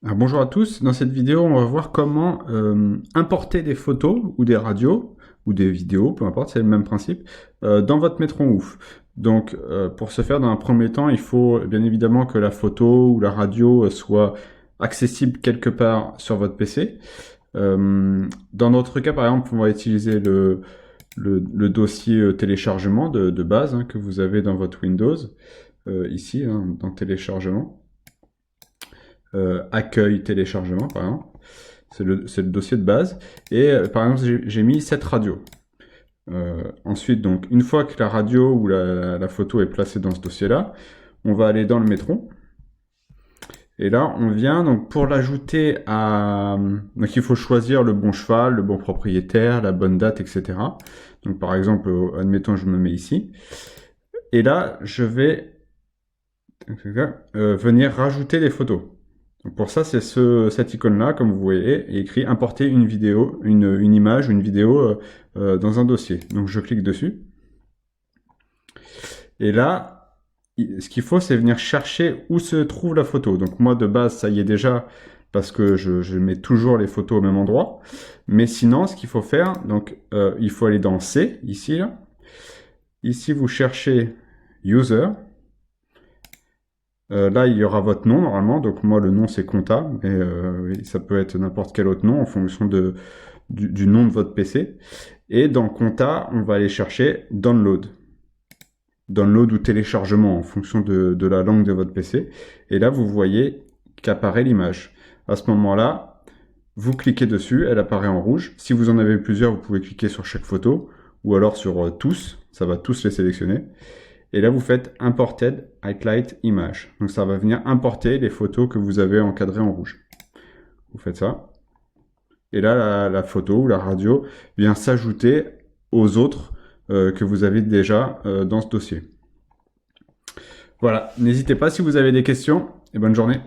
Alors, bonjour à tous, dans cette vidéo on va voir comment importer des photos ou des radios ou des vidéos, peu importe, c'est le même principe, dans votre Metron Ouf. Donc pour ce faire, dans un premier temps, il faut bien évidemment que la photo ou la radio soit accessible quelque part sur votre PC. Dans notre cas par exemple, on va utiliser le dossier téléchargement de base que vous avez dans votre Windows, ici, dans téléchargement. Accueil téléchargement par exemple, c'est le dossier de base, et par exemple j'ai mis cette radio. Ensuite, donc une fois que la radio ou la photo est placée dans ce dossier là, on va aller dans le Metron, et là on vient donc pour l'ajouter à, donc il faut choisir le bon cheval, le bon propriétaire, la bonne date, etc. Donc par exemple, admettons je me mets ici, et là je vais venir rajouter des photos. Donc pour ça, c'est cette icône-là, comme vous voyez, écrit importer une vidéo, une image ou une vidéo dans un dossier. Donc je clique dessus. Et là, ce qu'il faut, c'est venir chercher où se trouve la photo. Donc moi, de base, ça y est déjà, parce que je mets toujours les photos au même endroit. Mais sinon, ce qu'il faut faire, donc il faut aller dans C, ici, là. Ici, vous cherchez User. Là, il y aura votre nom normalement, donc moi le nom c'est Compta, mais oui, ça peut être n'importe quel autre nom en fonction du nom de votre PC. Et dans Compta, on va aller chercher Download. Download ou téléchargement en fonction de la langue de votre PC. Et là, vous voyez qu'apparaît l'image. À ce moment-là, vous cliquez dessus, elle apparaît en rouge. Si vous en avez plusieurs, vous pouvez cliquer sur chaque photo, ou alors sur tous, ça va tous les sélectionner. Et là, vous faites Imported Highlight Image. Donc ça va venir importer les photos que vous avez encadrées en rouge. Vous faites ça. Et là, la photo ou la radio vient s'ajouter aux autres que vous avez déjà dans ce dossier. Voilà, n'hésitez pas si vous avez des questions, et bonne journée.